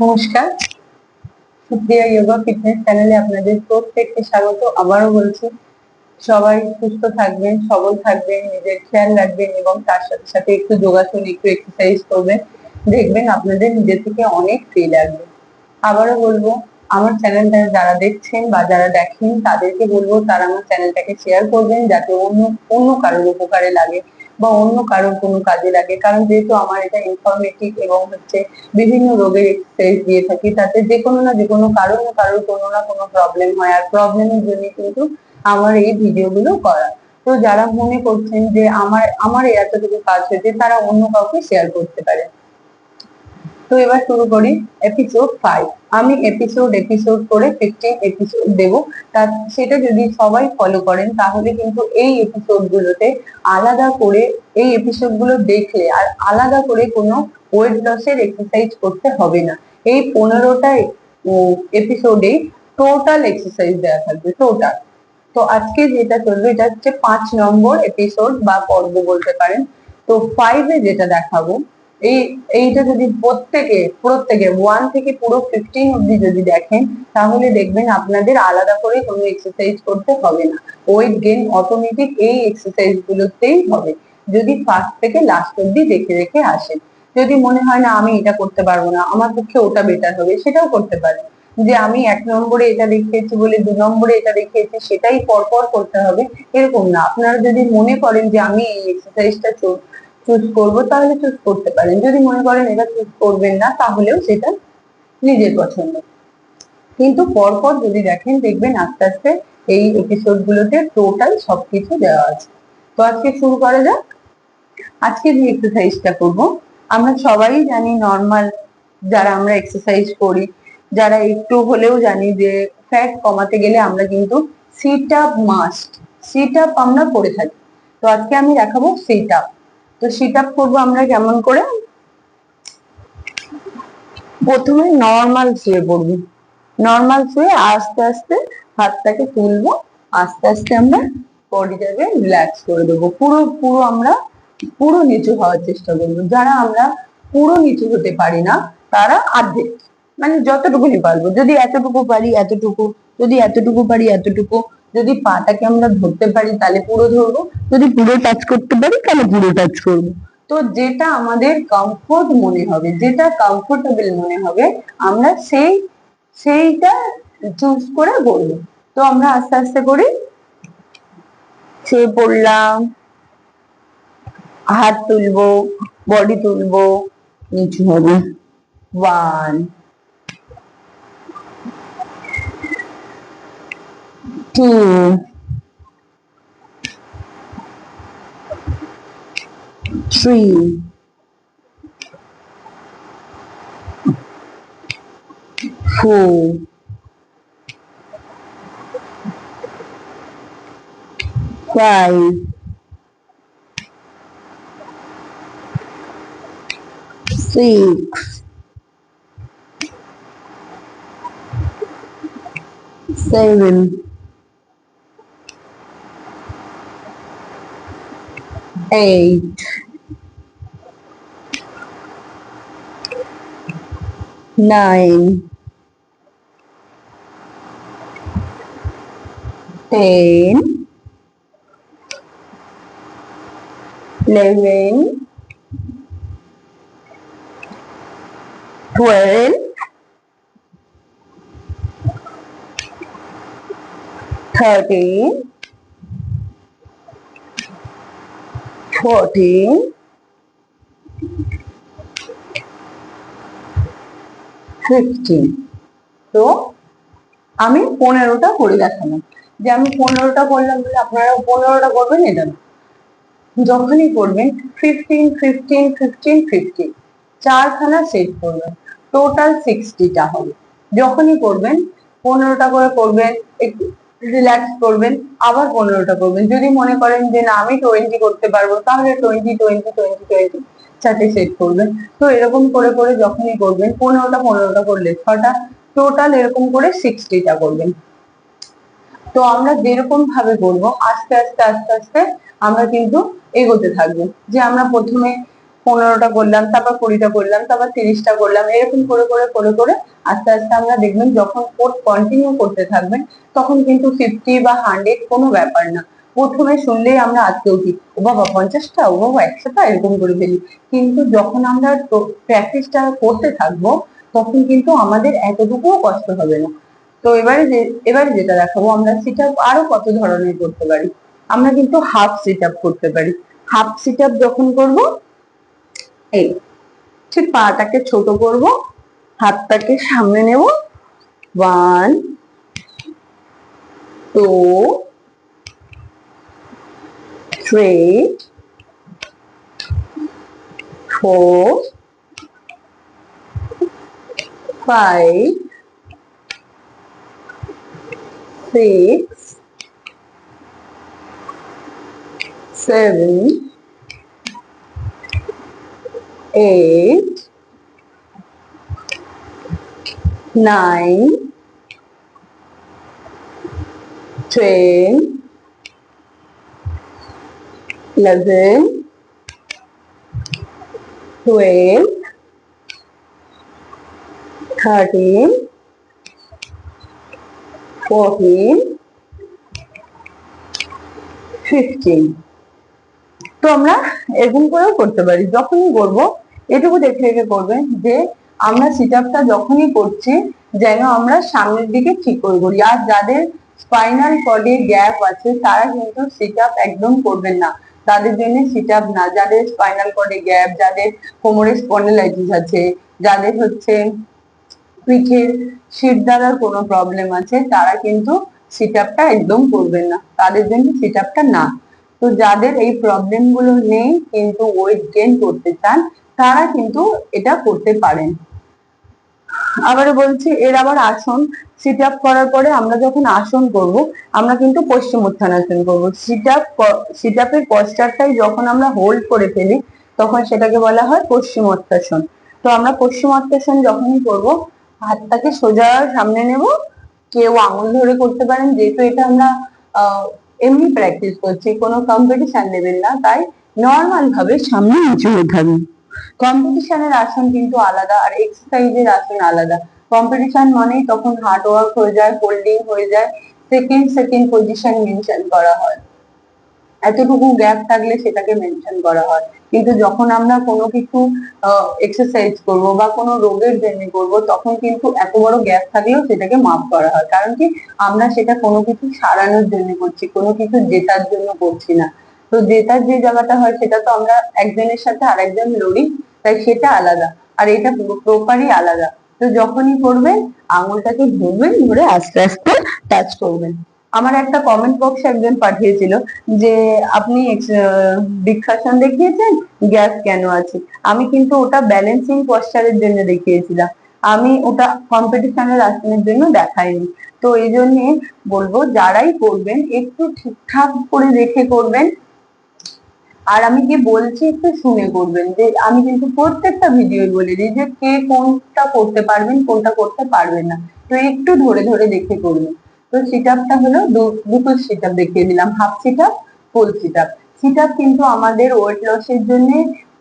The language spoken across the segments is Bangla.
নমস্কার, সুপ্রিয়া যোগা ফিটনেস চ্যানেলে আপনাদের প্রত্যেককে স্বাগত। আবারও বলছি, সবাই সুস্থ থাকবেন, সবল থাকবেন, নিজের খেয়াল রাখবেন এবং তার সাথে সাথে একটু যোগাসন, একটু এক্সারসাইজ করবেন। দেখবেন আপনাদের নিজে থেকে অনেক ফ্রি লাগবে। আবারও বলবো, আমার চ্যানেলটা যারা দেখছেন বা যারা দেখেন তাদেরকে বলবো তারা আমার চ্যানেলটাকে শেয়ার করবেন, যাতে অন্য অন্য কারোর উপকারে লাগে বা অন্য কারোর কোনো কাজে লাগে। কারণ যেহেতু আমার এটা ইনফরমেটিভ এবং বিভিন্ন রোগের এক্সারসাইজ দিয়ে থাকি, তাতে যে কোনো না যে কোনো কারোর না কারোর কোনো না কোনো প্রবলেম হয়, আর প্রবলেমের জন্য কিন্তু আমার এই ভিডিওগুলো করা। তো যারা মনে করছেন যে আমার আমার এতটুকু কাজ হয়েছে, তারা অন্য কাউকে শেয়ার করতে পারে। তো এবার শুরু করি এপিসোড 5। আমি এপিসোড করে 15 এপিসোড দেবো। সেটা যদি সবাই ফলো করেন তাহলে কিন্তু এই এপিসোড গুলোতে আলাদা করে, এই এপিসোড গুলো দেখলে আর আলাদা করে কোনো ওয়েট লসের এক্সারসাইজ করতে হবে না। এই 15টা এপিসোডে টোটাল এক্সারসাইজ দেওয়া থাকবে, টোটাল। তো আজকে যেটা চলবে এটা হচ্ছে 5 নম্বর এপিসোড বা পর্ব বলতে পারেন। তো 5 যেটা দেখাবো, এইটা যদি প্রত্যেকে 1 থেকে পুরো 15 অব্দি যদি দেখেন, তাহলে দেখবেন আপনাদের আলাদা করে কোনো এক্সারসাইজ করতে হবে না। ওয়েট গেইন অটোমেটিক এই এক্সারসাইজ গুলোতেই হবে, যদি ফার্স্ট থেকে লাস্ট অব্দি দেখে দেখে আসেন। যদি মনে হয় না আমি এটা করতে পারবো না, আমার পক্ষে ওটা বেটার হবে, সেটাও করতে পারেন। যে আমি 1 নম্বরে এটা দেখিয়েছি বলে 2 নম্বরে এটা দেখিয়েছি সেটাই পরপর করতে হবে, এরকম না। আপনারা যদি মনে করেন যে আমি এই এক্সারসাইজটা চুজ করবো, তাহলে চুজ করতে পারেন। যদি মনে করেন এটা চুজ করবেন না, তাহলেও সেটা নিজের পছন্দ। কিন্তু পরপর যদি দেখেন, দেখবেন আস্তে আস্তে এই এপিসোড গুলোতে টোটাল সবকিছু দেওয়া আছে। তো আজকে শুরু করা যাক। আজকে যে এক্সারসাইজটা করব, আমরা সবাই জানি, নর্মাল যারা আমরা এক্সারসাইজ করি, যারা একটু হলেও জানি যে ফ্যাট কমাতে গেলে আমরা কিন্তু sit up must, sit up আমরা করে থাকি। তো আজকে আমি দেখাবো সিট আপ। তো সিট আপ করবো আমরা কেমন করে? প্রথমে নর্মাল শুয়ে পড়বো, নর্মাল শুয়ে আস্তে আস্তে হাতটাকে তুলবো, আস্তে আস্তে আমরা বডিটাকে রিল্যাক্স করে দেবো। পুরো পুরো আমরা পুরো নিচু হওয়ার চেষ্টা করবো। যারা আমরা পুরো নিচু হতে পারি না, তারা অর্ধেক, মানে যতটুকুনি পারবো। যদি এতটুকু পারি এতটুকু, যদি এতটুকু পারি এতটুকু, যদি পাটাকে আমরা ধরতে পারি তাহলে পুরো ধরবো, যদি পুরো টাচ করতে পারি তাহলে পুরো টাচ করবো। তো যেটা আমাদের কমফোর্ট মনে হবে, যেটা কমফোর্টেবল মনে হবে, আমরা সেইটা চুজ করে করবো। তো আমরা আস্তে আস্তে করি। সে পড়লাম, হাত তুলবো, বডি তুলবো, নিচু হবে। 1 2 3 4 5 6 7 8 9 10 11 12 13 14 15। তো আমি 15টা করে দেখালাম। যে আমি 15টা করলাম বলে আপনারাও 15টা করবেন, এটা না। যখনই করবেন 15 15 15 15 চারখানা সেট করবেন, টোটাল 60টা হবে। যখনই করবেন 15টা করে করবেন, একটু রিল্যাক্স করবেন, আবার 15টা করবেন। যদি মনে করেন যে না আমি 20 করতে পারবো, তাহলে 20 20 20 20 চারটে সেট করবেন। তো এরকম করে করে যখনই করবেন, 15টা করলে 6টা, টোটাল এরকম করে 60টা করবেন। তো আমরা যেরকম ভাবে করবো, আস্তে আস্তে আস্তে আস্তে আমরা কিন্তু এগোতে থাকবো। যে আমরা প্রথমে 15টা করলাম, তারপর 20টা করলাম, তারপর 30টা করলাম, এরকম করে করে করে করে আস্তে আস্তে আমরা দেখবেন যখন কোর্স কন্টিনিউ করতে থাকবেন তখন কিন্তু 50 বা 100 কোনো ব্যাপার না। প্রথমে শুনলেই আমরা আজকে উঠি, ও বাবা 50টা, ও বাবা 100টা, এরকম করে ফেলি। কিন্তু যখন আমরা প্র্যাকটিসটা করতে থাকবো তখন কিন্তু আমাদের এতটুকুও কষ্ট হবে না। তো এবারে যেটা দেখাবো, আমরা সিট আপ আরো কত ধরনের করতে পারি। আমরা কিন্তু হাফ সিট আপ করতে পারি। হাফ সিট আপ যখন করবো, এই ঠিক পাটাকে ছোট করব, হাতটাকে সামনে নেব, 1 2 3 4 5 6 7 8 9 10 11 12 13 14 15। তো আমরা এরকম করেও করতে পারি। যখনই করবো এটুকু দেখে রেখে করবেন যে আমরা সিট আপটা যখনই করছি যেন আমরা সামনের দিকে ঠিক করে করি। আর যাদের স্পাইনাল কর্ডে গ্যাপ আছে তারা কিন্তু সিট আপ একদম করবেন না, তাদের জন্য সিট আপ না। যাদের স্পাইনাল কর্ডে গ্যাপ, যাদের কোমরে স্পন্ডিলাইটিস আছে, যাদের হচ্ছে পিঠের শিরদাঁড়ার কোনো প্রবলেম আছে, তারা কিন্তু সিট আপটা একদম করবেন না, তাদের জন্য সিট আপটা না। তো যাদের এই প্রবলেম গুলো নেই কিন্তু ওয়েট গেইন করতে চান তারা কিন্তু এটা করতে পারেন। আবার বলছি, এর আবার আসন, সিট আপ করার পরে আমরা যখন আসন করব আমরা কিন্তু পশ্চিমোত্থানাসন করব। সিট আপের পশ্চারটাই যখন আমরা হোল্ড করে ফেলি তখন সেটাকে বলা হয় পশ্চিমোত্তাসন। তো আমরা পশ্চিমোত্তাসন যখনই করব হাতটাকে সোজা সামনে নেব, কেউ আঙুল ধরে করতে পারেন, যেহেতু এটা আমরা এমনি প্র্যাকটিস করছি, কোনো কম্পিটিশন লেভেল না, তাই নর্মাল ভাবে সামনে নিচু হয়ে থাকবে। কম্পিটিশনের আসন কিন্তু আলাদা আর এক্সারসাইজের আসন আলাদা। কম্পিটিশন মানেই তখন হার্ড ওয়ার্ক হয়ে যায়, হোল্ডিং হয়ে যায়, সেকেন্ড সেকেন্ড পজিশন মেনশন করা হয়, এতটুকু গ্যাপ থাকলে সেটাকে মেনশন করা হয়। কিন্তু যখন আমরা কোনো কিছু এক্সারসাইজ করব বা কোনো রোগের জন্য করব তখন কিন্তু এত বড় গ্যাপ থাকলেও সেটাকে মাপ করা হয়, কারণ কি আমরা সেটা কোনো কিছু সারানোর জন্য করছি, কোনো কিছু জেতার জন্য করছি না। তো জেতার যে জায়গাটা হয় সেটা তো আমরা একজনের সাথে আরেকজন লড়ি, তাই সেটা আলাদা, আর এটা প্রপারই আলাদা। তো যখনই করবেন আঙুলটাকে ধরবেন, ধরে আস্তে আস্তে টাচ করবেন। আমার একটা কমেন্ট বক্সে একজন পাঠিয়েছিল যে আপনি বৃক্ষাসন দেখিয়েছেন, গ্যাস কেন আছে? আমি কিন্তু ওটা ব্যালেন্সিং পশ্চারের জন্য দেখিয়েছিলাম, আমি ওটা কম্পিটিশনের আসনের জন্য দেখাইনি। তো এই জন্য বলবো যারাই করবেন একটু ঠিকঠাক করে দেখে করবেন, আর আমি কি বলছি একটু শুনে করবেন। যে আমি কিন্তু প্রত্যেকটা ভিডিও বলে দিই যে কে কোনটা করতে পারবেন কোনটা করতে পারবেন না, তো একটু ধরে ধরে দেখে করবেন। তো সিট আপটা হলো দুটো সিট আপ দেখিয়ে দিলাম, হাফ সিট আপ, ফুল সিট আপ। সিট আপ কিন্তু আমাদের ওয়েট লসের জন্য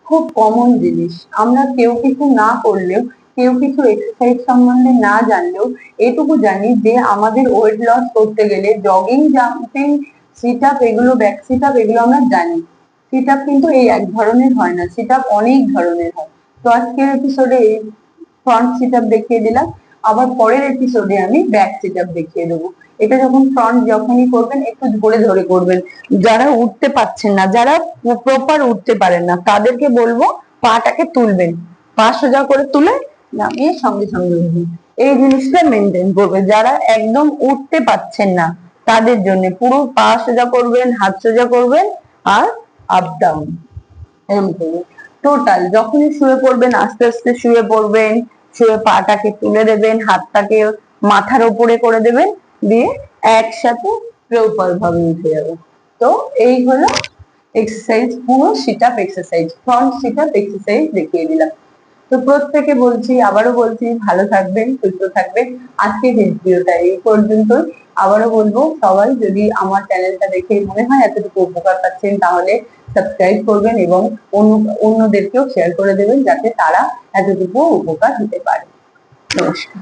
খুব কমন জিনিস। আমরা কেউ কিছু না করলেও, কেউ কিছু এক্সারসাইজ সম্বন্ধে না জানলেও এটুকু জানি যে আমাদের ওয়েট লস করতে গেলে জগিং, জাম্পিং, সিট আপ এগুলো, ব্যাক সিট আপ এগুলো আমরা জানি। সিট আপ কিন্তু এই এক ধরনের হয় না, সিট আপ অনেক ধরনের হয়। তো আজকের এপিসোডে ফ্রন্ট সিট আপ দেখিয়ে দিলাম, আবার পরের এপিসোডে আমি ব্যাক সিট আপ দেখিয়ে দেবো। এটা যখন ফ্রন্ট যখনই করবেন একটু ধরে ধরে করবেন। যারা উঠতে পারছেন না, যারা প্রপার উঠতে পারেন না তাদেরকে বলবো পাটাকে তুলবেন, পা সোজা করে তুলে নামিয়ে সঙ্গে সঙ্গে উঠবেন। এই জিনিসটা মেনটেন করবে। যারা একদম উঠতে পারছেন না তাদের জন্য পুরো পা সোজা করবেন, হাত সোজা করবেন আর আপ ডাউন এরকম করবেন। টোটাল যখনই শুয়ে পড়বেন আস্তে আস্তে শুয়ে পড়বেন, শুয়ে পাটাকে তুলে দেবেন, হাতটাকে মাথার উপরে করে দেবেন, দিয়ে একসাথে প্রপার ভাবে উঠে যাবেন। তো এই হলো এক্সারসাইজ, পুরো sit up exercise, front sit up exercise দেখিয়ে দিলাম। তো প্রত্যেকে বলছি, আবারও বলছি, ভালো থাকবেন, সুস্থ থাকবেন। আজকের ভিডিওটা এই পর্যন্ত। আবারও বলবো, সবাই যদি আমার চ্যানেলটা দেখে মনে হয় এতটুকু উপকার পাচ্ছেন তাহলে সাবস্ক্রাইব করবেন এবং অন্যদেরকেও শেয়ার করে দেবেন যাতে তারা এতটুকু উপকার হতে পারে। নমস্কার।